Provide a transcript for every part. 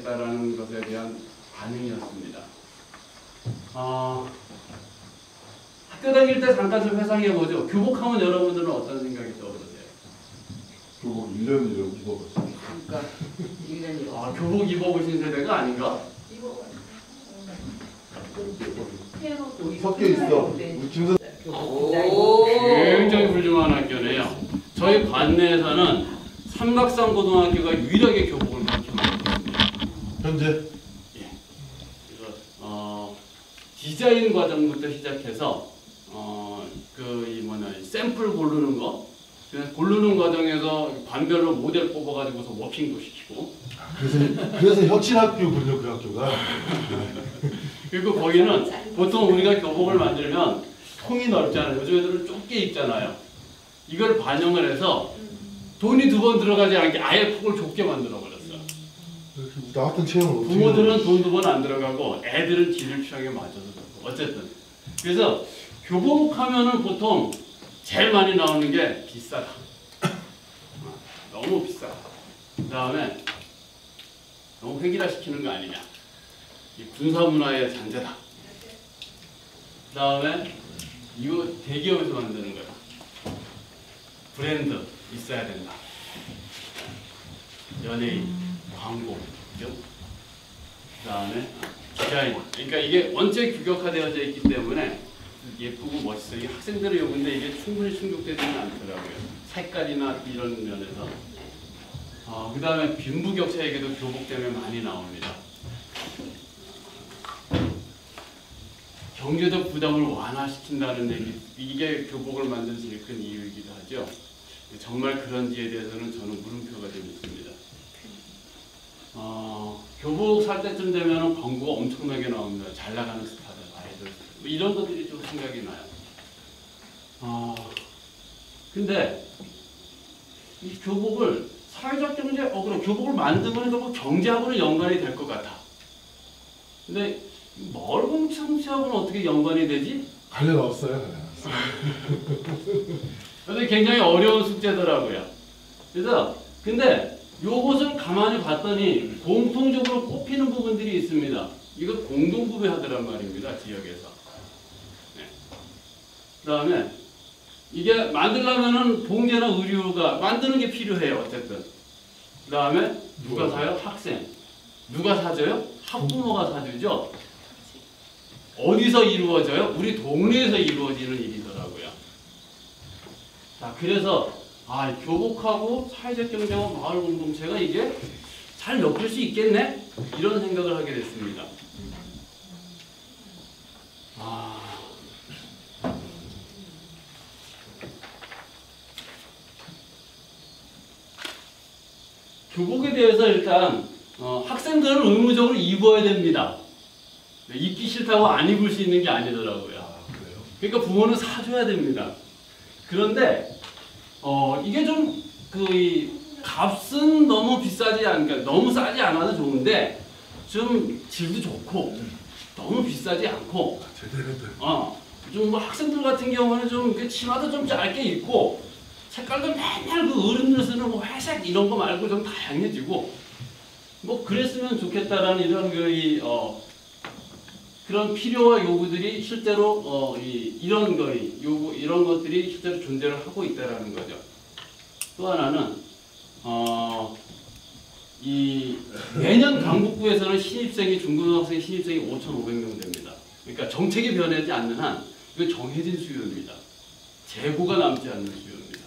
하겠다라는 것에 대한 반응이었습니다. 학교 다닐 때 잠깐 좀 회상해보죠. 교복하면 여러분들은 어떤 생각이 떠오르세요? 교복 1년 입어봤어요. 그러니까 1년이 교복 입어보신 세대가 아닌가? 섞여 있어. 김선 굉장히 훌륭한 학교네요. 저희 관내에서는 삼각산고등학교가 유일하게 교복을 그렇게 만들었습니다. 현재 예. 그래서 디자인 과정부터 시작해서 샘플 고르는 거, 고르는 과정에서 반별로 모델 뽑아가지고서 워킹도 시키고. 그래서 혁신학교군요, 그 학교가. 그리고 거기는 보통 우리가 교복을 만들면 통이 넓잖아요. 요즘 애들은 좁게 입잖아요. 이걸 반영을 해서 돈이 2번 들어가지 않게 아예 폭을 좁게 만들어 버렸어. 나 같은 체형을 부모들은 돈 2번 안 들어가고 애들은 지를 취향에 맞춰서 들어가고. 어쨌든 그래서 교복하면은 보통 제일 많이 나오는 게 비싸다. 너무 비싸다. 그 다음에 너무 획일화 시키는 거 아니냐. 이 군사문화의 잔재다. 그 다음에 이거 대기업에서 만드는 거야. 브랜드 있어야 된다. 연예인, 광고, 그죠? 그 다음에 디자인. 그러니까 이게 원체 규격화되어져 있기 때문에 예쁘고 멋있어요. 이게 학생들의 요구인데 이게 충분히 충족되지는 않더라고요. 색깔이나 이런 면에서. 그 다음에 빈부격차 얘기도 교복 때문에 많이 나옵니다. 경제적 부담을 완화시킨다는 얘기, 이게 교복을 만든 제일 큰 이유이기도 하죠. 정말 그런지에 대해서는 저는 물음표가 좀 있습니다. 교복 살 때쯤 되면 광고가 엄청나게 나옵니다. 잘 나가는 스타들, 아이돌, 이런 것들이 좀 생각이 나요. 근데 이 교복을 사회적 경제, 그럼 교복을 만들면 뭐 경제하고는 연관이 될 것 같아. 근데 멀공청취하고는 어떻게 연관이 되지? 관련 없어요. 근데 굉장히 어려운 숙제더라고요. 그래서 근데 요것을 가만히 봤더니 공통적으로 꼽히는 부분들이 있습니다. 이거 공동구매하더란 말입니다. 지역에서. 네. 그 다음에 이게 만들려면은 봉제나 의류가 만드는 게 필요해요. 어쨌든. 그 다음에 누가 사요? 학생. 누가 사줘요? 학부모가 사주죠. 어디서 이루어져요? 우리 동네에서 이루어지는 일이더라고요. 자, 그래서 교복하고 사회적 경제와 마을 공동체가 이게 잘 엮일 수 있겠네? 이런 생각을 하게 됐습니다. 교복에 대해서 일단 학생들은 의무적으로 입어야 됩니다. 입기 싫다고 안 입을 수 있는 게 아니더라고요. 그러니까 부모는 사줘야 됩니다. 그런데 이게 좀 값은 너무 비싸지 않으니까 너무 싸지 않아도 좋은데 좀 질도 좋고 너무 비싸지 않고 좀 학생들 같은 경우는 좀 치마도 좀 짧게 입고 색깔도 맨날 그 어른들 쓰는 뭐 회색 이런 거 말고 좀 다양해지고 뭐 그랬으면 좋겠다라는 이런 그런 필요와 요구들이 실제로 이런 것들이 실제로 존재를 하고 있다라는 거죠. 또 하나는 매년 강북구에서는 중고등학생 신입생이 5,500명 됩니다. 그러니까 정책이 변하지 않는 한 이건 정해진 수요입니다. 재고가 남지 않는 수요입니다.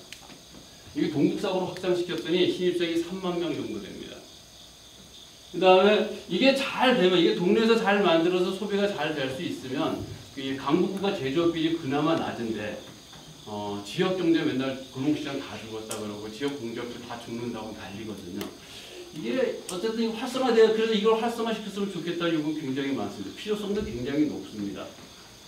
이게 동북사고로 확장시켰더니 신입생이 3만 명 정도 됩니다. 그 다음에 이게 잘 되면, 이게 동네에서 잘 만들어서 소비가 잘 될 수 있으면 강북구가 제조업비율이 그나마 낮은데 지역경제 맨날 골목시장 다 죽었다 그러고 지역 공기업들 다 죽는다고 난리거든요. 이게 어쨌든 활성화돼요. 그래서 이걸 활성화시켰으면 좋겠다는 요구는 굉장히 많습니다. 필요성도 굉장히 높습니다.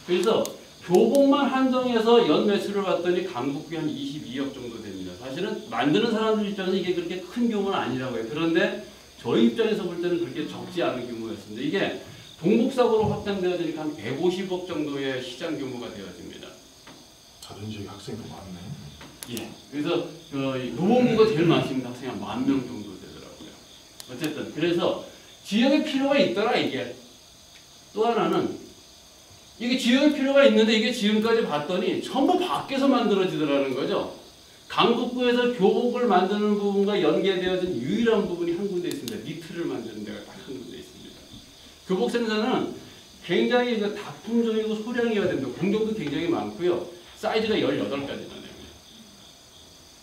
그래서 교복만 한정해서 연 매출을 봤더니 강북구에 한 22억 정도 됩니다. 사실은 만드는 사람들 입장에서 이게 그렇게 큰 규모는 아니라고 해요. 그런데 저희 입장에서 볼 때는 그렇게 적지 않은 규모였습니다. 이게 동북사고로 확장되어지니까 한 150억 정도의 시장 규모가 되어집니다. 다른 지역 학생도 많네. 예. 그래서 노원구가 제일 많습니다. 학생이 한 10,000명 정도 되더라고요. 어쨌든 그래서 지역의 필요가 있더라 이게. 또 하나는 이게 지역의 필요가 있는데 이게 지금까지 봤더니 전부 밖에서 만들어지더라는 거죠. 강북구에서 교복을 만드는 부분과 연계되어진 유일한 부분이 한 군데 있습니다. 니트를 만드는 데가 딱 한 군데 있습니다. 교복 생산은 굉장히 다품종이고 소량이어야 됩니다. 공정도 굉장히 많고요. 사이즈가 18가지나 됩니다.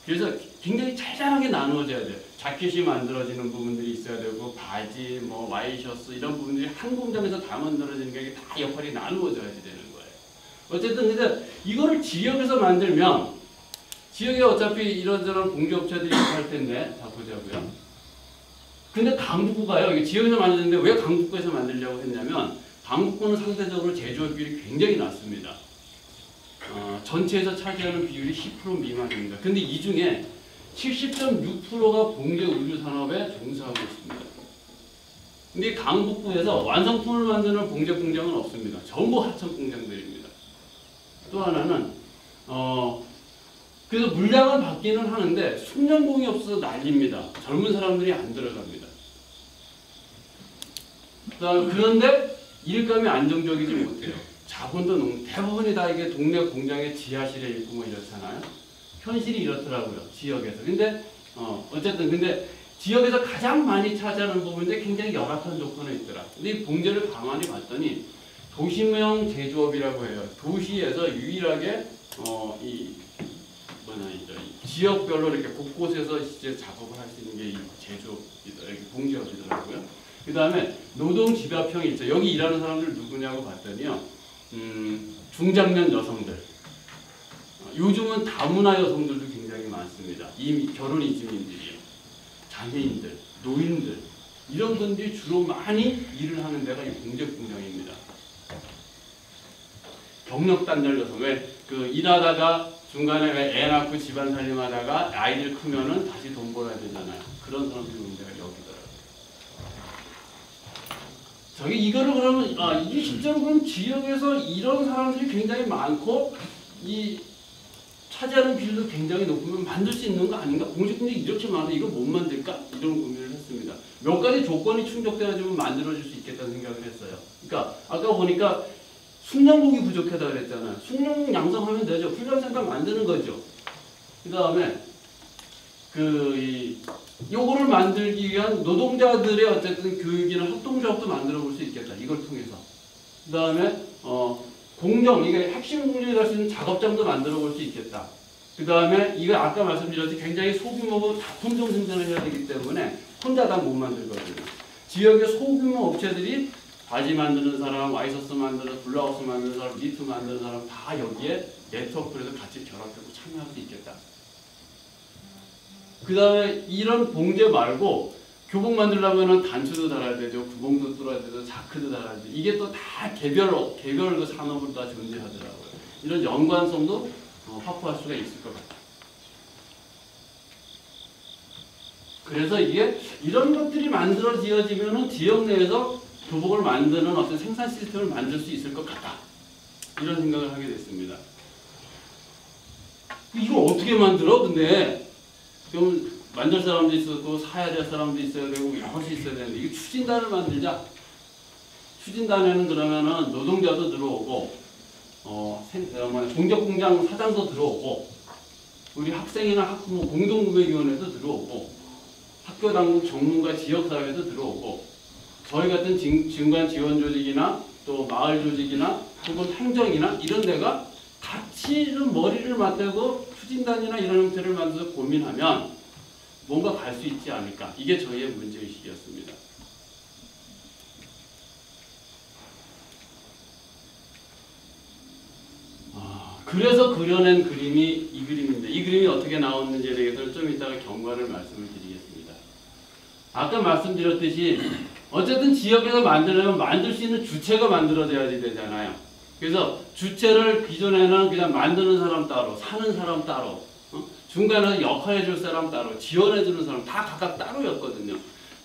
그래서 굉장히 잘잘하게 나누어져야 돼요. 자켓이 만들어지는 부분들이 있어야 되고 바지, 뭐 와이셔츠 이런 부분들이 한 공장에서 다 만들어지는 게 다 역할이 나누어져야지 되는 거예요. 어쨌든 근데 이거를 지역에서 만들면 지역에 어차피 이런저런 공기업체들이 할 텐데 자 보자고요. 근데 강북구가요. 이게 지역에서 만드는데 왜 강북구에서 만들려고 했냐면 강북구는 상대적으로 제조업 비율이 굉장히 낮습니다. 전체에서 차지하는 비율이 10% 미만입니다. 근데 이 중에 70.6%가 봉제 의류 산업에 종사하고 있습니다. 근데 강북구에서 완성품을 만드는 봉제 공장은 없습니다. 전부 하청 공장들입니다. 또 하나는 그래서 물량은 받기는 하는데 숙련공이 없어서 난립니다. 젊은 사람들이 안 들어갑니다. 그런데 일감이 안정적이지 못해요. 자본도 대부분이 다 이게 동네 공장의 지하실에 있고 뭐 이렇잖아요. 현실이 이렇더라고요. 지역에서. 근데 어쨌든 근데 지역에서 가장 많이 차지하는 부분인데 굉장히 열악한 조건에 있더라. 근데 이 봉제를 가만히 봤더니 도시명 제조업이라고 해요. 도시에서 유일하게 이 지역별로 이렇게 곳곳에서 이제 작업을 할 수 있는 게 이 제조업이더라고요. 봉제업이더라고요. 그 다음에 노동 집합형이 있죠. 여기 일하는 사람들 누구냐고 봤더니요. 중장년 여성들. 요즘은 다문화 여성들도 굉장히 많습니다. 이미 결혼 이주민들이요. 장애인들, 노인들 이런 분들이 주로 많이 일을 하는 데가 이 봉제 공장입니다. 경력 단절 여성 왜 일하다가 중간에 왜 애 낳고 집안 살림하다가 아이들 크면은 다시 돈 벌어야 되잖아요. 그런 사람들이 오는 데가 여기더라고요. 저기 이거를 그러면 이게 실제로 그럼 지역에서 이런 사람들이 굉장히 많고 이 차지하는 비율도 굉장히 높으면 만들 수 있는 거 아닌가? 공직공장이 이렇게 많은데 이거 못 만들까? 이런 고민을 했습니다. 몇 가지 조건이 충족되어지면 만들어질 수 있겠다는 생각을 했어요. 그러니까 아까 보니까 숙련공이 부족하다고 그랬잖아요. 숙련 양성하면 되죠. 훈련센터 만드는 거죠. 그 다음에 요거를 만들기 위한 노동자들의 어쨌든 교육이나 협동조합도 만들어 볼 수 있겠다. 이걸 통해서. 그 다음에 공정, 이게 핵심 공정이 갈 수 있는 작업장도 만들어 볼 수 있겠다. 그 다음에 이거 아까 말씀드렸듯이 굉장히 소규모고 다품종 생산을 해야 되기 때문에 혼자 다 못 만들거든요. 지역의 소규모 업체들이 바지 만드는 사람, 와이셔츠 만드는, 블라우스 만드는 사람, 니트 만드는 사람 다 여기에 네트워크에서 같이 결합해서 참여할 수 있겠다. 그 다음에 이런 봉제 말고 교복 만들려면 단추도 달아야 되죠. 구멍도 뚫어야 되죠. 자크도 달아야 되죠. 이게 또 다 개별 산업으로 다 존재하더라고요. 이런 연관성도 확보할 수가 있을 것 같아요. 그래서 이게 이런 것들이 만들어지어지면은 지역 내에서 교복을 만드는 어떤 생산 시스템을 만들 수 있을 것 같다. 이런 생각을 하게 됐습니다. 이걸 어떻게 만들어? 근데 좀 만들 사람도 있었고 사야 될 사람도 있어야 되고 여러 것이 있어야 되는데 이게 추진단을 만들자. 추진단에는 그러면은 노동자도 들어오고 공적공장 사장도 들어오고 우리 학생이나 학부모 공동구매위원회도 들어오고 학교 당국 전문가 지역사회도 들어오고 저희 같은 중간 지원 조직이나 또 마을 조직이나 혹은 행정이나 이런 데가 같이 좀 머리를 맞대고 추진단이나 이런 형태를 만들어서 고민하면 뭔가 갈 수 있지 않을까. 이게 저희의 문제의식이었습니다. 그래서 그려낸 그림이 이 그림입니다. 이 그림이 어떻게 나왔는지에 대해서는 좀 이따가 경과를 말씀을 드리겠습니다. 아까 말씀드렸듯이 어쨌든 지역에서 만들려면 만들 수 있는 주체가 만들어져야지 되잖아요. 그래서 주체를 기존에는 그냥 만드는 사람 따로, 사는 사람 따로, 중간에서 역할해줄 사람 따로, 지원해주는 사람 다 각각 따로였거든요.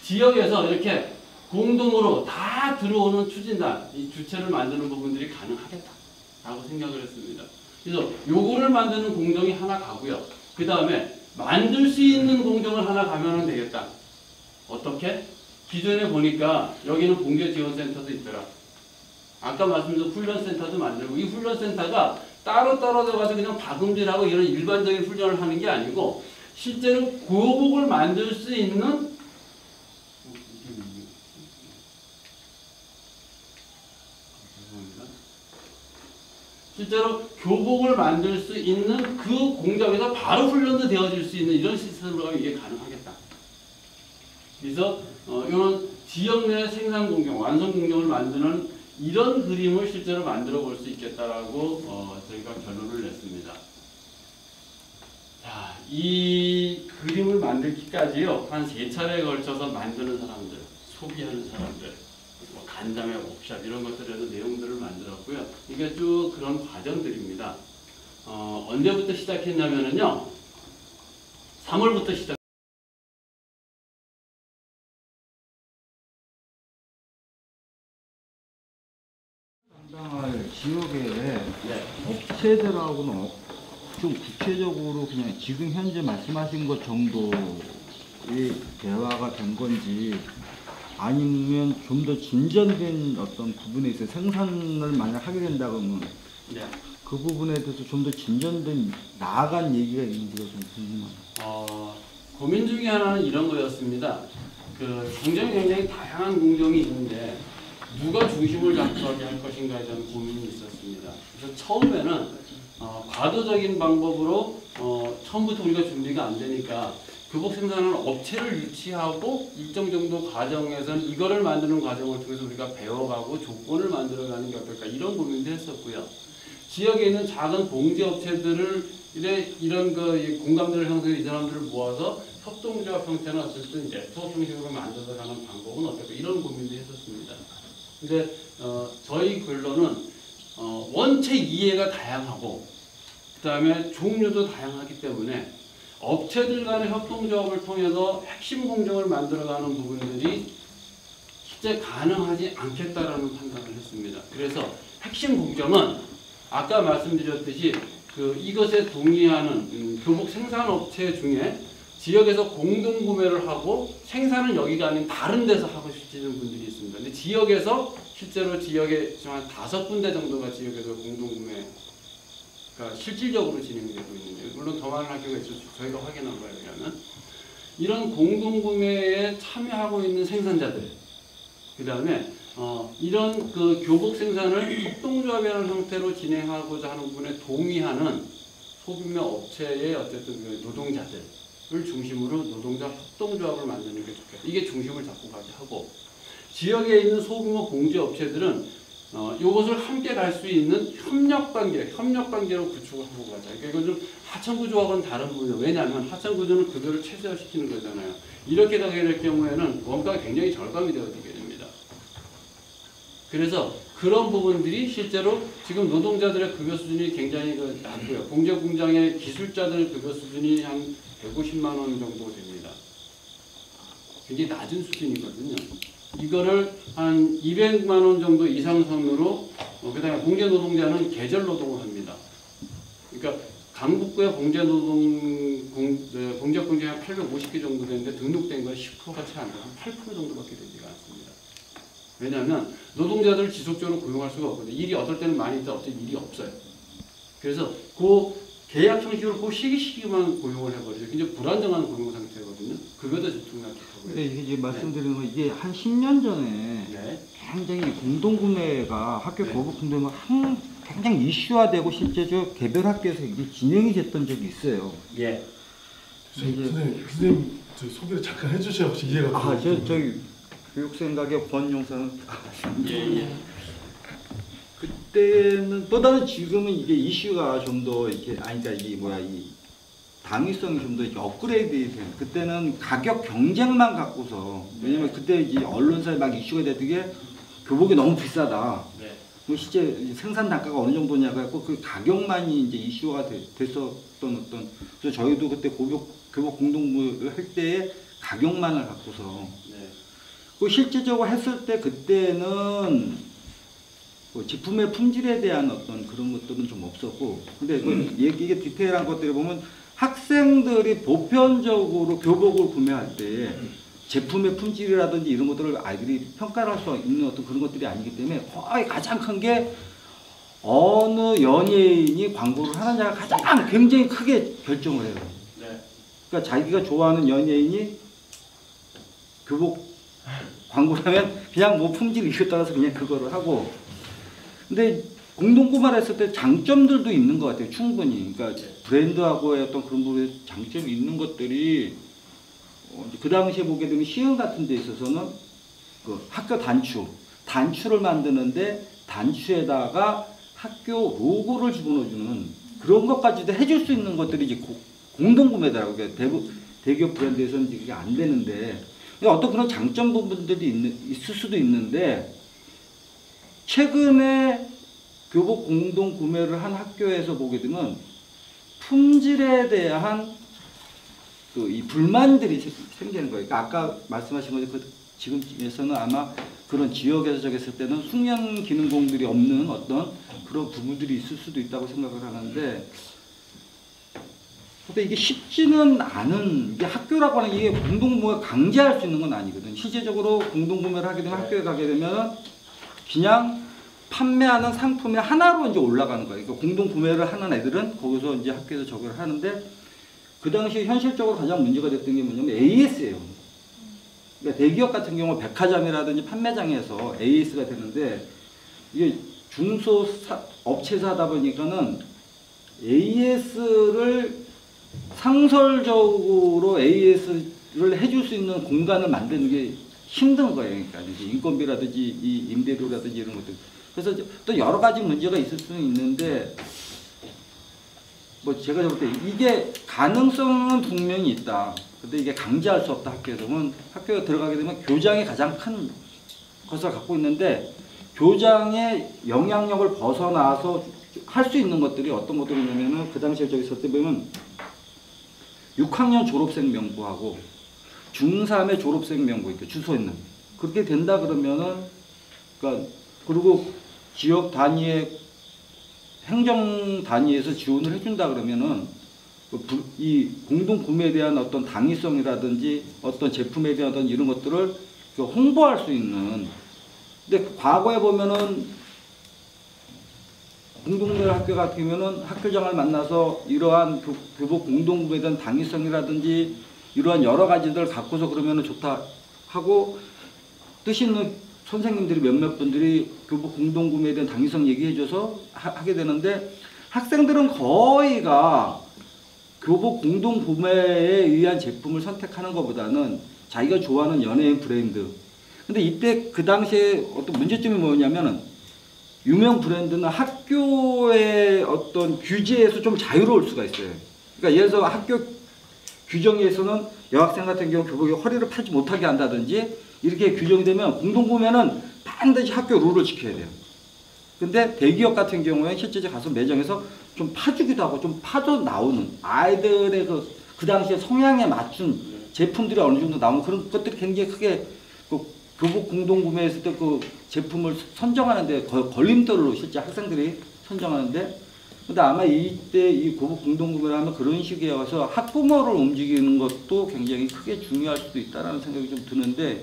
지역에서 이렇게 공동으로 다 들어오는 추진단, 이 주체를 만드는 부분들이 가능하겠다라고 생각을 했습니다. 그래서 요거를 만드는 공정이 하나 가고요. 그 다음에 만들 수 있는 공정을 하나 가면 되겠다. 어떻게? 기존에 보니까 여기는 공개지원센터도 있더라. 아까 말씀드린 훈련센터도 만들고 이 훈련센터가 따로 떨어져가지고 그냥 박음질하고 이런 일반적인 훈련을 하는 게 아니고 실제로 교복을 만들 수 있는 실제로 교복을 만들 수 있는 그 공장에서 바로 훈련도 되어질 수 있는 이런 시스템으로 가면 이게 가능하겠다. 그래서 이런 지역 내 생산 공정, 완성 공정을 만드는 이런 그림을 실제로 만들어 볼 수 있겠다라고 저희가 결론을 냈습니다. 자, 이 그림을 만들기까지요 한 3차례에 걸쳐서 만드는 사람들, 소비하는 사람들, 뭐 간담회, 워크샵 이런 것들에서 내용들을 만들었고요. 이게 쭉 그런 과정들입니다. 언제부터 시작했냐면은요 3월부터 시작. 담당할 지역의 네. 업체들하고는 좀 구체적으로 그냥 지금 현재 말씀하신 것 정도의 대화가 된 건지 아니면 좀 더 진전된 어떤 부분에 있어 생산을 만약 하게 된다 그러면 네. 그 부분에 대해서 좀 더 진전된 나아간 얘기가 있는지가 좀 궁금해요. 고민 중에 하나는 이런 거였습니다. 그 공정이 굉장히 다양한 공정이 있는데 누가 중심을 잡고하게 할 것인가에 대한 고민이 있었습니다. 그래서 처음에는 과도적인 방법으로 처음부터 우리가 준비가 안 되니까 교복 생산하는 업체를 유치하고 일정 정도 과정에서는 이거를 만드는 과정을 통해서 우리가 배워가고 조건을 만들어가는 게 어떨까 이런 고민도 했었고요. 지역에 있는 작은 봉제 업체들을 이런 그 공감대를 형성해서 이 사람들을 모아서 협동조합 형태는 어쨌든 네트워크 형식으로 만들어 가는 방법은 어떨까 이런 고민도 했었습니다. 근데 저희 결론은 원체 이해가 다양하고 그 다음에 종류도 다양하기 때문에 업체들 간의 협동조합을 통해서 핵심 공정을 만들어가는 부분들이 실제 가능하지 않겠다라는 판단을 했습니다. 그래서 핵심 공정은 아까 말씀드렸듯이 이것에 동의하는 교복 생산업체 중에 지역에서 공동 구매를 하고 생산은 여기가 아닌 다른 데서 하고 싶으시는 분들이 있습니다. 근데 지역에서 실제로 지역에 한 5군데 정도가 지역에서 공동 구매가 실질적으로 진행이 되고 있는데 물론 더 많은 학교가 있을 수 저희가 확인한 거에 의하면 이런 공동 구매에 참여하고 있는 생산자들 그 다음에 이런 그 교복 생산을 협동조합이라는 형태로 진행하고자 하는 부분에 동의하는 소규모 업체의 어쨌든 그 노동자들을 중심으로 노동자 협동조합을 만드는 게 좋겠다. 이게 중심을 잡고 가게 하고 지역에 있는 소규모 봉제 업체들은 이것을 함께 갈 수 있는 협력관계로 구축을 하고 가자. 그러니까 이건 좀 하천구조하고는 다른 부분이에요. 왜냐하면 하천구조는 급여를 최소화시키는 거잖아요. 이렇게 되게 될 경우에는 원가가 굉장히 절감이 되어지게 됩니다. 그래서 그런 부분들이 실제로 지금 노동자들의 급여 수준이 굉장히 낮고요. 봉제 공장의 기술자들 급여 수준이 한 150만 원 정도 됩니다. 굉장히 낮은 수준이거든요. 이거를 한 200만 원 정도 이상선으로 그다음에 봉제 노동자는 계절 노동을 합니다. 그러니까 강북구의 봉제 공장이 한 850개 정도 되는데 등록된 건 10%가 채 안 돼요. 한 8% 정도밖에 되지가 않습니다. 왜냐하면 노동자들을 지속적으로 고용할 수가 없거든요. 일이 어떨 때는 많이 있다, 어떨 때는 일이 없어요. 그래서 그 계약 형식으로 그 시기만 고용을 해버리죠. 굉장히 불안정한 고용 상태거든요. 급여도 들쭉날쭉하고요. 근데 이게 이제 말씀드리는 건 이게 한 10년 전에 네. 굉장히 공동구매가 학교 네. 교복 공동구매가 굉장히 이슈화되고 실제 개별 학교에서 이게 진행이 됐던 적이 있어요. 예. 선생님 저 소개를 잠깐 해주셔야 혹시 이해가 저기 교육생각의 권용사는 예. 그때는 보다는 지금은 이게 이슈가 좀 더 이렇게 그러니까 이 당위성이 좀 더 업그레이드 돼요. 그때는 가격 경쟁만 갖고서 왜냐면 그때 이 언론사에 막 이슈가 됐던 게 교복이 너무 비싸다. 네. 실제 생산 단가가 어느 정도냐고 해서 그 가격만이 이제 이슈가 됐었던 어떤 그래서 저희도 그때 교복 공동구매를 할 때에 가격만을 갖고서 네. 그 실질적으로 했을 때 그때는 제품의 품질에 대한 어떤 그런 것들은 좀 없었고 근데 이게 디테일한 것들을 보면 학생들이 보편적으로 교복을 구매할 때 제품의 품질이라든지 이런 것들을 아이들이 평가를 할 수 있는 어떤 그런 것들이 아니기 때문에 거의 가장 큰 게 어느 연예인이 광고를 하느냐가 가장 굉장히 크게 결정을 해요. 네. 그러니까 자기가 좋아하는 연예인이 교복 광고를 하면 그냥 뭐 품질 이슈에 따라서 그냥 그거를 하고, 근데 공동구매를 했을 때 장점들도 있는 것 같아요. 충분히. 그러니까 브랜드하고의 어떤 그런 부분에 장점이 있는 것들이 그 당시에 보게 되면 시흥 같은 데 있어서는 그 학교 단추를 만드는데 단추에다가 학교 로고를 집어넣어주는 그런 것까지도 해줄 수 있는 것들이 이제 공동구매더라고요. 그러니까 대기업 브랜드에서는 이제 그게 안 되는데, 어떤 그런 장점 부분들이 있을 수도 있는데, 최근에 교복 공동구매를 한 학교에서 보게 되면 품질에 대한 이 불만들이 생기는 거예요. 그러니까 아까 말씀하신 거죠. 지금에서는 아마 그런 지역에서 저기 했을 때는 숙련 기능공들이 없는 어떤 그런 부분들이 있을 수도 있다고 생각을 하는데, 근데 이게 쉽지는 않은, 이게 학교라고 하는 게 공동구매를 강제할 수 있는 건 아니거든요. 실제적으로 공동구매를 하게 되면 학교에 가게 되면 그냥 판매하는 상품의 하나로 이제 올라가는 거예요. 그러니까 공동구매를 하는 애들은 거기서 이제 학교에서 저걸 하는데, 그 당시 현실적으로 가장 문제가 됐던 게 뭐냐면 AS예요. 그러니까 대기업 같은 경우 백화점이라든지 판매장에서 AS가 되는데, 이게 중소업체사다 보니까는 AS를 상설적으로 AS를 해줄 수 있는 공간을 만드는 게 힘든 거예요. 그러니까 이제 인건비라든지 이 임대료라든지 이런 것들. 그래서 또 여러 가지 문제가 있을 수는 있는데, 뭐 제가 볼 때 이게 가능성은 분명히 있다. 근데 이게 강제할 수 없다. 학교에서는 학교에 들어가게 되면 교장이 가장 큰 것을 갖고 있는데, 교장의 영향력을 벗어나서 할 수 있는 것들이 어떤 것들이냐면은, 그 당시에 저기 있을 때 보면 6학년 졸업생 명부하고 중3의 졸업생 명부 있죠. 주소 있는. 그렇게 된다 그러면은, 그러니까 그리고 지역 단위의 행정 단위에서 지원을 해준다 그러면은 이 공동 구매에 대한 어떤 당위성이라든지 어떤 제품에 대한 어떤 이런 것들을 홍보할 수 있는. 근데 과거에 보면은 공동구매 학교 같은 경우는 학교장을 만나서 이러한 교복 공동구매에 대한 당위성이라든지 이러한 여러 가지들 갖고서 그러면은 좋다 하고, 뜻 있는 선생님들이 몇몇 분들이 교복 공동구매에 대한 당위성 얘기해줘서 하게 되는데, 학생들은 거의가 교복 공동구매에 의한 제품을 선택하는 것보다는 자기가 좋아하는 연예인 브랜드. 근데 이때 그 당시에 어떤 문제점이 뭐냐면은, 유명 브랜드는 학교의 어떤 규제에서 좀 자유로울 수가 있어요. 그러니까 예를 들어서 학교 규정에서는 여학생 같은 경우 교복에 허리를 팔지 못하게 한다든지 이렇게 규정이 되면 공동구매는 반드시 학교 룰을 지켜야 돼요. 근데 대기업 같은 경우에 실제 가서 매장에서 좀 파주기도 하고 좀 파져 나오는 아이들의 그 당시에 성향에 맞춘 제품들이 어느 정도 나오는 그런 것들이 굉장히 크게 교복 공동구매했을 때 그 제품을 선정하는데 걸림돌로 실제 학생들이 선정하는데, 근데 아마 이때 이 교복 공동구매를 하면 그런 식에 와서 학부모를 움직이는 것도 굉장히 크게 중요할 수도 있다라는 생각이 좀 드는데,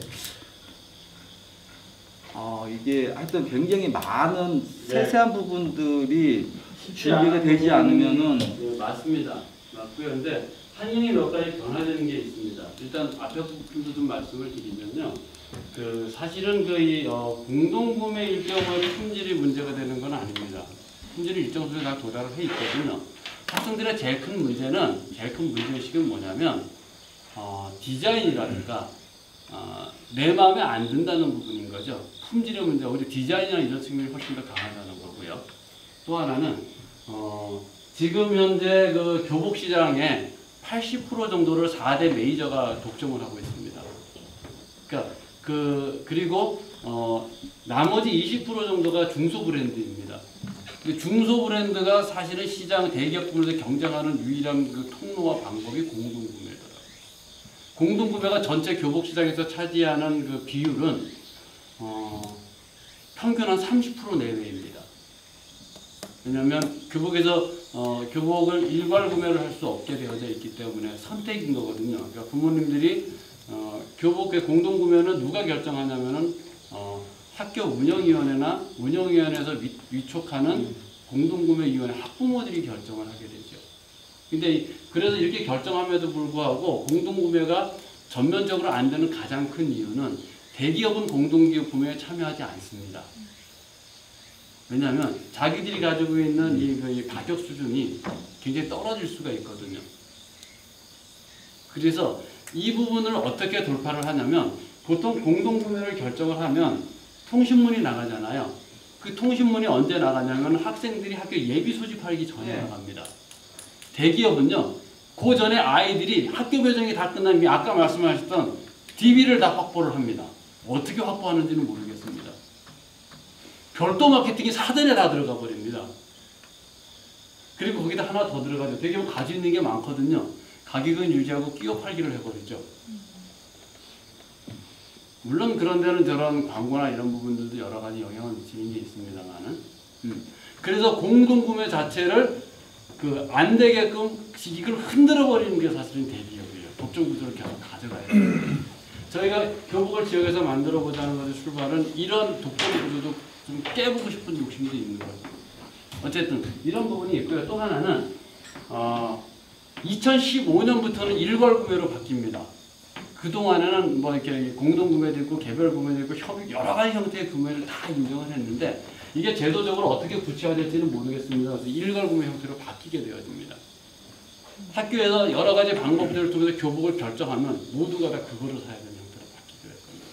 이게 하여튼 굉장히 많은 세세한 부분들이 준비가 되지 않으면은. 네, 맞습니다. 맞고요. 근데 한인이 몇 가지 변화되는 게 있습니다. 일단 앞에 부분도 좀 말씀을 드리면요. 사실은 공동구매일 경우에 품질이 문제가 되는 건 아닙니다. 품질이 일정 수준에 다 도달을 해 있거든요. 학생들의 제일 큰 문제의식은 뭐냐면, 디자인이라든가, 내 마음에 안 든다는 부분인 거죠. 품질의 문제가 오히려 디자인이나 이런 측면이 훨씬 더 강하다는 거고요. 또 하나는, 지금 현재 그 교복 시장의 80% 정도를 4대 메이저가 독점을 하고 있습니다. 그러니까 그리고 나머지 20% 정도가 중소 브랜드입니다. 중소 브랜드가 사실은 시장 대기업들에 경쟁하는 유일한 그 통로와 방법이 공동구매더라고요. 공동구매가 전체 교복 시장에서 차지하는 그 비율은 평균 한 30% 내외입니다. 왜냐하면 교복을 일괄 구매를 할 수 없게 되어져 있기 때문에 선택인 거거든요. 그러니까 부모님들이 교복의 공동구매는 누가 결정하냐면은 학교 운영위원회나 운영위원회에서 위촉하는 공동구매위원회 학부모들이 결정을 하게 되죠. 근데 그래서 이렇게 결정함에도 불구하고 공동구매가 전면적으로 안 되는 가장 큰 이유는 대기업은 공동구매에 참여하지 않습니다. 왜냐하면 자기들이 가지고 있는 이 가격 수준이 굉장히 떨어질 수가 있거든요. 그래서 이 부분을 어떻게 돌파를 하냐면 보통 공동구매를 결정을 하면 통신문이 나가잖아요. 그 통신문이 언제 나가냐면 학생들이 학교 예비 소집하기 전에 나갑니다. 대기업은요, 그 전에 아이들이 학교 배정이 다 끝나면 아까 말씀하셨던 DB를 다 확보를 합니다. 어떻게 확보하는지는 모르겠습니다. 별도 마케팅이 사전에 다 들어가 버립니다. 그리고 거기다 하나 더 들어가죠. 대기업 가지고 있는 게 많거든요. 가격은 유지하고 끼워 팔기를 해버리죠. 물론 그런 데는 저런 광고나 이런 부분들도 여러 가지 영향을 미치는 게 있습니다만은. 그래서 공동구매 자체를 안 되게끔 이걸 흔들어 버리는 게 사실은 대기업이에요. 법정 구조를 계속 가져가야 돼요. 저희가 교복을 지역에서 만들어 보자는 것의 출발은 이런 독점 구조도 좀 깨보고 싶은 욕심도 있는 거예요. 어쨌든 이런 부분이 있고요. 또 하나는 2015년부터는 일괄 구매로 바뀝니다. 그 동안에는 뭐 이렇게 공동 구매도 있고 개별 구매도 있고 여러 가지 형태의 구매를 다 인정을 했는데 이게 제도적으로 어떻게 구체화될지는 모르겠습니다. 그래서 일괄 구매 형태로 바뀌게 되어집니다. 학교에서 여러 가지 방법들을 통해서 교복을 결정하면 모두가 다 그거를 사야 되는 형태로 바뀌게 될 겁니다.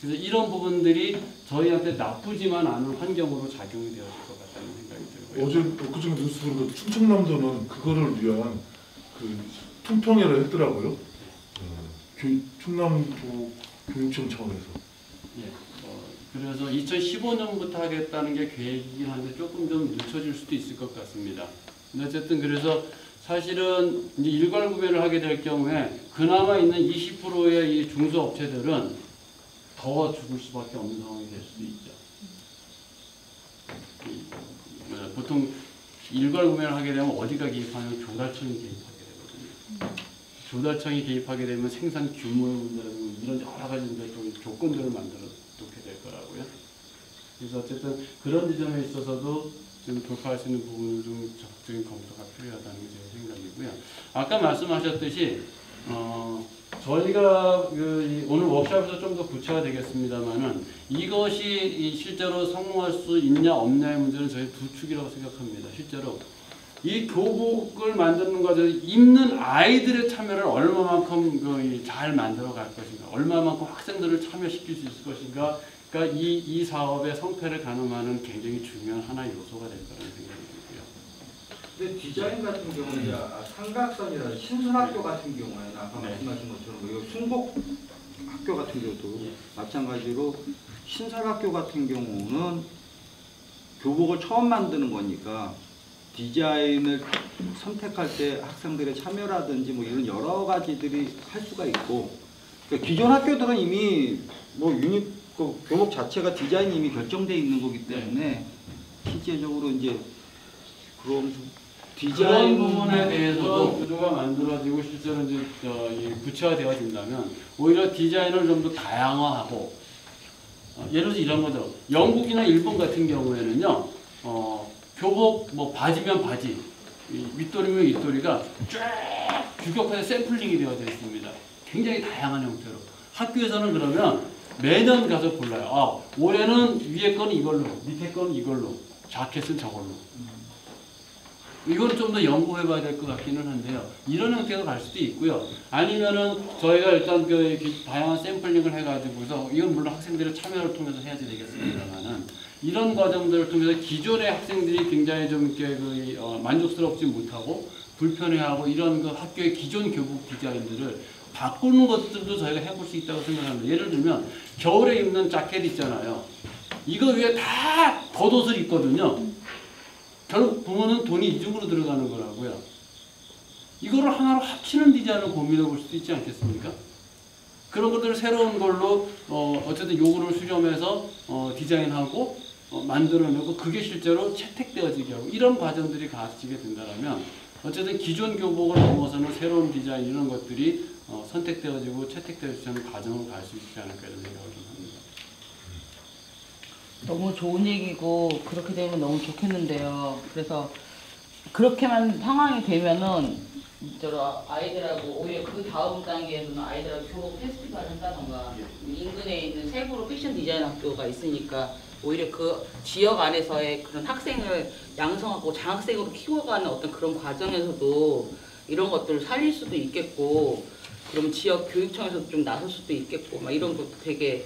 그래서 이런 부분들이 저희한테 나쁘지만 않은 환경으로 작용이 되어질 것 같다는 생각이 들고요. 어제 그중에 뉴스 보니까 충청남도는 그거를 위한 품평회를 했더라고요. 충남도 교육청 차원에서. 예, 그래서 2015년부터 하겠다는 게 계획이긴 한데 조금 좀 늦춰질 수도 있을 것 같습니다. 근데 어쨌든 그래서 사실은 이제 일괄 구매를 하게 될 경우에 그나마 있는 20%의 이 중소업체들은 더 죽을 수밖에 없는 상황이 될 수도 있죠. 보통 일괄 구매를 하게 되면 어디가 개입하면 조달청이 개입하게 되거든요. 조달청이 개입하게 되면 생산 규모의 문제라든지 이런 여러 가지 조건들을 만들어 놓게 될 거라고요. 그래서 어쨌든 그런 지점에 있어서도 좀 돌파할 수 있는 부분을 좀 적극적인 검토가 필요하다는 게 제 생각이고요. 아까 말씀하셨듯이 저희가 오늘 워크숍에서 좀 더 구체화되겠습니다만은 이것이 실제로 성공할 수 있냐 없냐의 문제는 저희 두 축이라고 생각합니다. 실제로 이 교복을 만드는 과정에서 입는 아이들의 참여를 얼마만큼 잘 만들어 갈 것인가, 얼마만큼 학생들을 참여시킬 수 있을 것인가, 그러니까 이 사업의 성패를 가늠하는 굉장히 중요한 하나의 요소가 될 거라는 생각이 들고요. 근데 디자인 같은 경우는 삼각선이나 신선학교 같은 경우에는 아까 말씀하신 것처럼 순복 학교 같은 경우도 마찬가지로 신설학교 같은 경우는 교복을 처음 만드는 거니까 디자인을 선택할 때 학생들의 참여라든지 뭐 이런 여러 가지들이 할 수가 있고, 그러니까 기존 학교들은 이미 뭐 교복 자체가 디자인이 이미 결정되어 있는 거기 때문에 실제적으로 이제 그런 디자인 부분에 대해서도 구조가 만들어지고 실제로 이제 구체화되어진다면 오히려 디자인을 좀 더 다양화하고, 예를 들어서 이런 거죠. 영국이나 일본 같은 경우에는요, 교복 뭐 바지면 바지, 윗도리면 윗도리가 쫙 규격화된 샘플링이 되어져 있습니다. 굉장히 다양한 형태로. 학교에서는 그러면 매년 가서 골라요. 올해는 위에 건 이걸로, 밑에 건 이걸로, 자켓은 저걸로. 이건 좀 더 연구해봐야 될 것 같기는 한데요. 이런 형태로 갈 수도 있고요. 아니면은 저희가 일단 다양한 샘플링을 해가지고서, 이건 물론 학생들의 참여를 통해서 해야지 되겠습니다만은, 이런 과정들을 통해서 기존의 학생들이 굉장히 좀 이렇게 만족스럽지 못하고 불편해하고 이런 학교의 기존 교복 디자인들을 바꾸는 것들도 저희가 해볼 수 있다고 생각합니다. 예를 들면 겨울에 입는 자켓 있잖아요. 이거 위에 다 겉옷을 입거든요. 결국 보면은 돈이 이중으로 들어가는 거라고요. 이거를 하나로 합치는 디자인을 고민해 볼 수도 있지 않겠습니까? 그런 것들을 새로운 걸로 어쨌든 요구를 수렴해서 디자인하고 만들어내고 그게 실제로 채택되어지게 하고 이런 과정들이 가지게 된다면 어쨌든 기존 교복을 넘어서는 새로운 디자인 이런 것들이 선택되어지고 채택되어지는 과정으로 갈 수 있지 않을까 이런 생각을 좀 합니다. 너무 좋은 얘기고 그렇게 되면 너무 좋겠는데요. 그래서 그렇게만 상황이 되면은 저 아이들하고 오히려 그 다음 단계에서는 아이들하고 교복 페스티벌을 한다던가 인근에 있는 세부로 패션 디자인 학교가 있으니까 오히려 그 지역 안에서의 그런 학생을 양성하고 장학생으로 키워가는 어떤 그런 과정에서도 이런 것들을 살릴 수도 있겠고, 그럼 지역 교육청에서도 좀 나설 수도 있겠고, 막 이런 것도 되게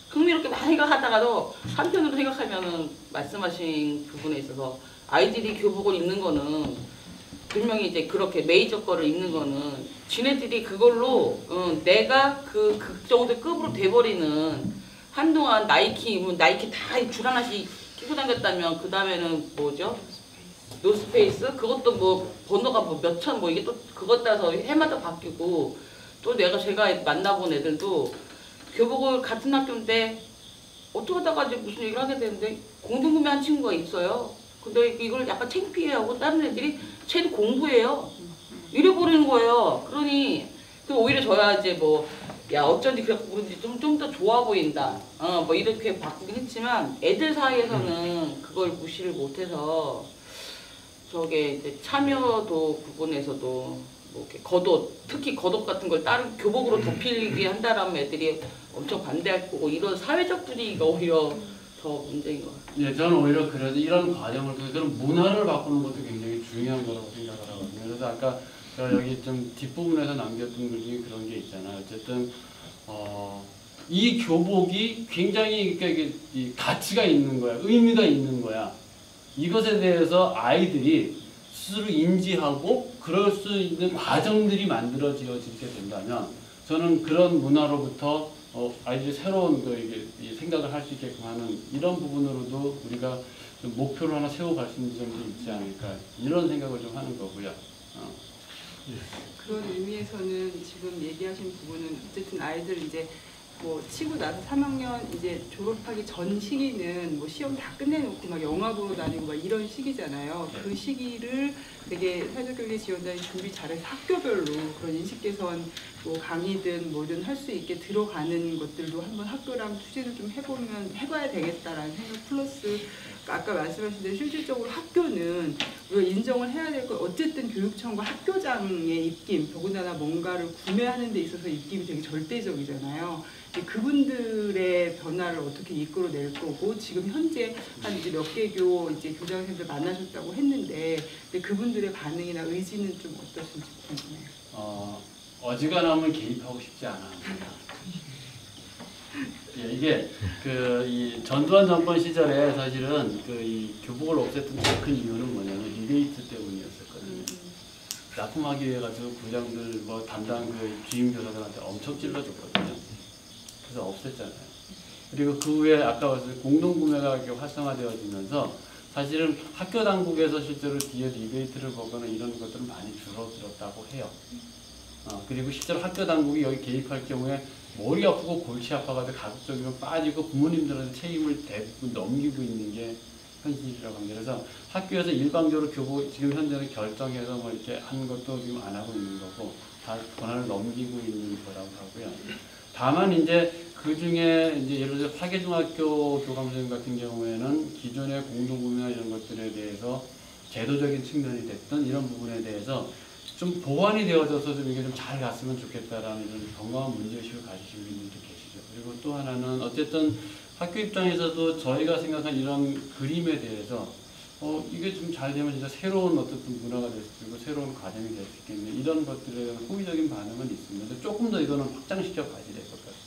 흥미롭게 많이 생각하다가도 한편으로 생각하면은 말씀하신 부분에 있어서 아이들이 교복을 입는 거는 분명히 이제 그렇게 메이저 거를 입는 거는 지네들이 그걸로 내가 그 정도 급으로 돼버리는, 한동안 나이키 다 줄 하나씩 끼고 다녔다면 그 다음에는 뭐죠? 노스페이스? 그것도 뭐 번호가 뭐 몇천 뭐 이게 또 그것 따라서 해마다 바뀌고, 또 제가 만나본 애들도 교복을 같은 학교인데 어떻게 하다가 이제 무슨 얘기를 하게 되는데 공동구매한 친구가 있어요. 근데 이걸 약간 창피해하고 다른 애들이 쟤는 공부해요. 이래버리는 거예요. 그러니 오히려 저야 이제 뭐 야 어쩐지 그렇게 모르지 좀 더 좋아 보인다. 뭐 이렇게 바꾸긴 했지만 애들 사이에서는 그걸 무시를 못해서 저게 이제 참여도 부분에서도 뭐 이렇게 겉옷, 특히 겉옷 같은 걸 다른 교복으로 덮이게 한다라면 애들이 엄청 반대할 거고, 이런 사회적 분위기가 오히려 더 문제인 것 같아요. 예, 저는 오히려 그래도 이런 과정을 그런 문화를 바꾸는 것도 굉장히 중요한 거라고 생각을 하거든요. 그래서 아까 제가 여기 좀 뒷부분에서 남겼던 글 중에 그런 게 있잖아요. 어쨌든 이 교복이 굉장히 그러니까 이 가치가 있는 거야, 의미가 있는 거야. 이것에 대해서 아이들이 스스로 인지하고 그럴 수 있는 과정들이 만들어지게 된다면 저는 그런 문화로부터 아이들이 새로운 이게 생각을 할 수 있게끔 하는 이런 부분으로도 우리가 좀 목표를 하나 세워갈 수 있는 점도 있지 않을까 이런 생각을 좀 하는 거고요. 그런 의미에서는 지금 얘기하신 부분은 어쨌든 아이들 이제 뭐 치고 나서 3학년 이제 졸업하기 전 시기는 뭐 시험 다 끝내놓고 막 영화 보러 다니고 막 이런 시기잖아요. 그 시기를 되게 사회적교육의 지원자의 준비 잘해서 학교별로 그런 인식 개선 뭐 강의든 뭐든 할 수 있게 들어가는 것들도 한번 학교랑 투쟁을 좀 해봐야 되겠다라는 생각, 플러스 아까 말씀하신 대로 실질적으로 학교는 우리가 인정을 해야 될 건 어쨌든 교육청과 학교장의 입김, 더군다나 뭔가를 구매하는 데 있어서 입김이 되게 절대적이잖아요. 그분들의 변화를 어떻게 이끌어낼 거고, 지금 현재 한 이제 몇 개교 이제 교장선생님들 만나셨다고 했는데 그분들의 반응이나 의지는 좀 어떠신지 궁금해요. 어지간하면 개입하고 싶지 않아. 예, 이게 이 전두환 정권 시절에 사실은 이 교복을 없앴던 제일 큰 이유는 뭐냐면 리베이트 때문이었었거든요. 납품하기 위해 가지고 부장들 뭐 담당 주임 교사들한테 엄청 찔러줬거든요. 그래서 없앴잖아요. 그리고 그 후에 아까 말씀드린 공동구매가 이렇게 활성화되어지면서 사실은 학교 당국에서 실제로 뒤에 리베이트를 보거나 이런 것들은 많이 줄어들었다고 해요. 그리고 실제로 학교 당국이 여기 개입할 경우에 머리 아프고 골치 아파가지고 가급적이면 빠지고 부모님들한테 책임을 대부분 넘기고 있는 게 현실이라고 합니다. 그래서 학교에서 일방적으로 교복 지금 현재는 결정해서 뭐 이렇게 하는 것도 지금 안 하고 있는 거고 다 권한을 넘기고 있는 거라고 하고요. 다만 이제 그 중에 이제 예를 들어 사계중학교 교감선생님 같은 경우에는 기존의 공동구매나 이런 것들에 대해서 제도적인 측면이 됐던 이런 부분에 대해서 좀 보완이 되어져서 좀 이게 좀 잘 갔으면 좋겠다라는 이런 건강한 문제의식을 가지시는 분들도 계시죠. 그리고 또 하나는 어쨌든 학교 입장에서도 저희가 생각한 이런 그림에 대해서 이게 좀 잘 되면 진짜 새로운 어떤 문화가 될 수 있고 새로운 과정이 될 수 있겠네. 이런 것들에 대한 호의적인 반응은 있습니다. 조금 더 이거는 확장시켜 가야 될 것 같습니다.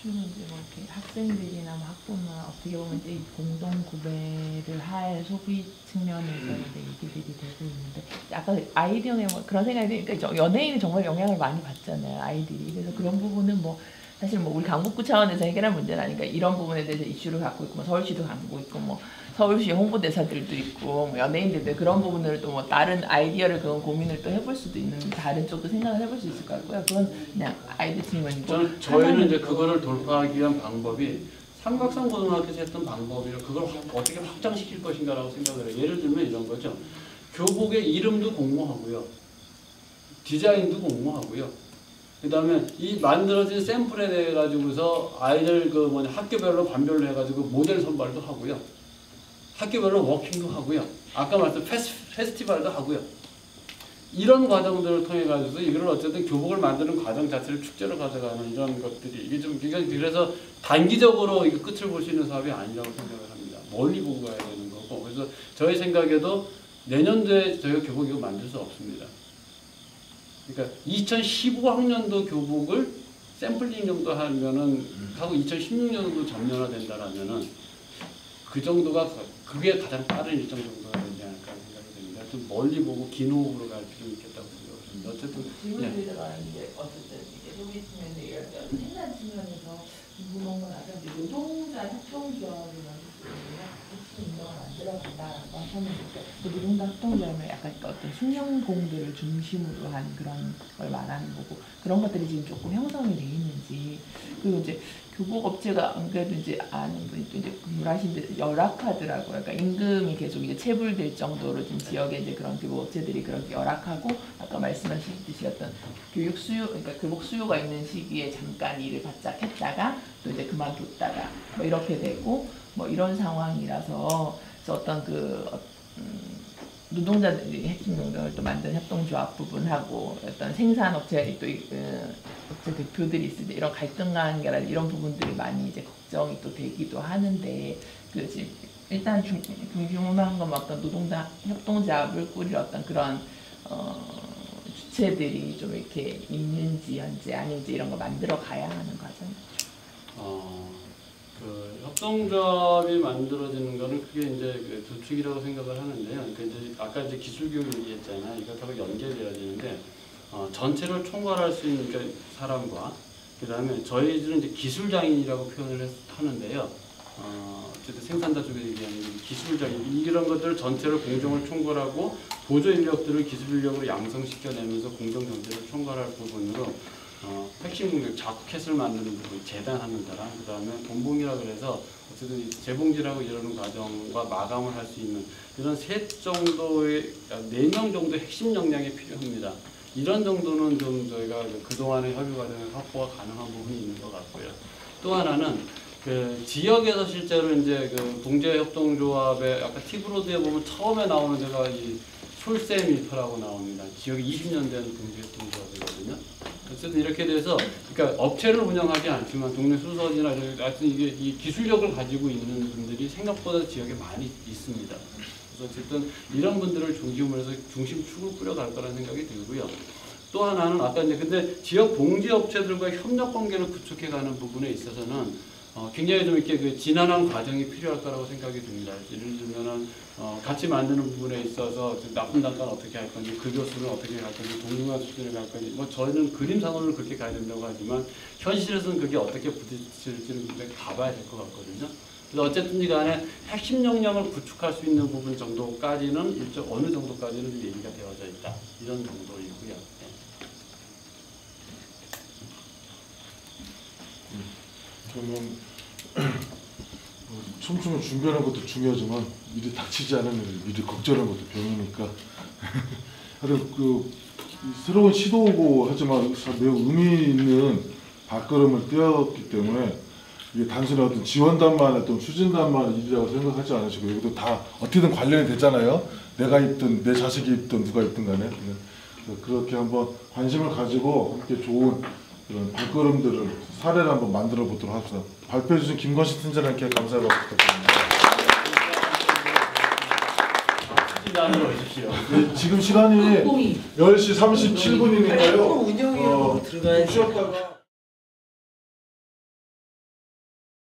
주로 이제 뭐 이렇게 학생들이나 뭐 학부모나 어떻게 보면 이제 공동 구매를 할 소비 측면에서 이제 얘기들이 되고 있는데, 아까 아이디어에 뭐 그런 생각이 드니까 연예인이 정말 영향을 많이 받잖아요, 아이들이. 그래서 그런 부분은 뭐 사실 뭐 우리 강북구 차원에서 해결할 문제는 아니니까 이런 부분에 대해서 이슈를 갖고 있고, 뭐 서울시도 갖고 있고, 뭐 서울시 홍보대사들도 있고, 뭐 연예인들도 그런 부분을 또 뭐 다른 아이디어를 그런 고민을 또 해볼 수도 있는 다른 쪽도 생각을 해볼 수 있을 것 같고요. 그건 그냥 아이들 팀은 저희는 이제 그거를 돌파하기 위한 방법이 삼각산 고등학교에서 했던 방법이라 그걸 어떻게 확장시킬 것인가라고 생각을 해요. 예를 들면 이런 거죠. 교복의 이름도 공모하고요. 디자인도 공모하고요. 그 다음에 이 만들어진 샘플에 대해 가지고서 아이들 그 뭐냐 학교별로 반별로 해가지고 모델 선발도 하고요. 학교별로 워킹도 하고요. 아까 말했던 페스티벌도 하고요. 이런 과정들을 통해 가지고 이걸 어쨌든 교복을 만드는 과정 자체를 축제로 가져가는 이런 것들이 이게 좀 그래서 단기적으로 이거 끝을 볼 수 있는 사업이 아니라고 생각을 합니다. 멀리 보고 가야 되는 거고 그래서 저희 생각에도 내년도에 저희가 교복 이거 만들 수 없습니다. 그러니까 2015학년도 교복을 샘플링 정도 하면은 하고 2016년도 전면화된다라면은 그 정도가 그게 가장 빠른 일정 정도가 되지 않을까 생각이 됩니다. 좀 멀리 보고 긴 호흡으로 갈 필요는 있겠다고 생각합니다. 어쨌든 질문드리다가 이제 어쨌든 이제 소비 측면에 이런 생산 측면에서 궁금한 건 아까 이제 노동자 협동조합이라는 핵심 운동을 만들어간다라고 하셨는데 그 노동자 협동조합은 약간 어떤 숙련공들을 중심으로 한 그런 걸 말하는 거고 그런 것들이 지금 조금 형성이 돼 있는지 그리고 이제 교복 업체가 안 그래도 이제 아는 분이 또 이제 근무하시는데 열악하더라고요. 그러니까 임금이 계속 이제 체불될 정도로 지금 지역에 이제 그런 교복 업체들이 그렇게 열악하고 아까 말씀하셨듯이 어떤 교육 수요, 그러니까 교복 수요가 있는 시기에 잠깐 일을 바짝 했다가 또 이제 그만뒀다가 뭐 이렇게 되고 뭐 이런 상황이라서 그래서 어떤 그 노동자들이 핵심 노동을 또 만든 협동조합 부분하고 어떤 생산업체 또 업체 대표들이 있을 때 이런 갈등 관계라든지 이런 부분들이 많이 이제 걱정이 또 되기도 하는데 그 지금 일단 궁금한 건 어떤 노동자 협동조합을 꾸릴 어떤 그런 주체들이 좀 이렇게 있는지 현재 아니면 이제 이런 거 만들어 가야 하는 과정. 그 협동조합이 만들어지는 거는 그게 이제 그 두 축이라고 생각을 하는데요. 그러니까 이제 아까 이제 기술 교육 얘기했잖아요. 이것하고 연계돼야 되는데 전체를 총괄할 수 있는 그러니까 사람과 그 다음에 저희들은 이제 기술장인이라고 표현을 하는데요. 어쨌든 생산자 쪽에 얘기하는 기술장인 이런 것들 전체를 공정을 총괄하고 보조 인력들을 기술 인력으로 양성시켜내면서 공정 전체를 총괄할 부분으로 핵심 공격 자켓을 만드는 부분 재단하는 사람 그 다음에 본봉이라 그래서 어쨌든 재봉질하고 이러는 과정과 마감을 할 수 있는 이런 셋 정도의 4명 정도 핵심 역량이 필요합니다. 이런 정도는 좀 저희가 그동안의 협의 과정에 확보가 가능한 부분이 있는 것 같고요. 또 하나는 그 지역에서 실제로 이제 그 동제협동조합의 아까 티브로드에 보면 처음에 나오는 데가 이 솔세 밀터라고 나옵니다. 지역이 20년 된 동제협동조합이거든요. 어쨌든 이렇게 돼서 그러니까 업체를 운영하지 않지만 동네 수서지나 하여튼 이게 이 기술력을 가지고 있는 분들이 생각보다 지역에 많이 있습니다. 그래서 어쨌든 이런 분들을 중심으로 해서 중심축을 꾸려갈 거라는 생각이 들고요. 또 하나는 아까 이제 근데 지역 봉지 업체들과 협력 관계를 구축해가는 부분에 있어서는 굉장히 좀 이렇게 그 지난한 과정이 필요할 거라고 생각이 듭니다. 예를 들면은 같이 만드는 부분에 있어서 납품 단가는 어떻게 할 건지, 급여수는 어떻게 갈 건지, 동등한 수준을 갈 건지, 뭐 저희는 그림상으로 그렇게 가야 된다고 하지만 현실에서는 그게 어떻게 부딪힐지는 굉장히 가봐야 될 것 같거든요. 그래서 어쨌든 간에 핵심 역량을 구축할 수 있는 부분 정도까지는 어느 정도까지는 얘기가 되어져 있다. 이런 정도이고요. 네. 저는 춤추면 준비하는 것도 중요하지만 일이 닥치지 않으면 미리 걱정하는 것도 병이니까 하여튼 그 새로운 시도고 하지만 매우 의미 있는 발걸음을 떼었기 때문에 이게 단순히 어떤 지원단만 어떤 추진단만 일이라고 생각하지 않으시고 여기도 다 어떻게든 관련이 됐잖아요. 내가 입든 내 자식이 입든 누가 입든 간에 그렇게 한번 관심을 가지고 함께 좋은 그런 발걸음들을 사례를 한번 만들어 보도록 합시다. 발표해 주신 김건식 팀장님께 감사하고 부탁드립니다. 추진단으로 오십시오. 네, 지금 시간이 10시 37분이니까요. 운영위원으로 들어가야 쉬었다가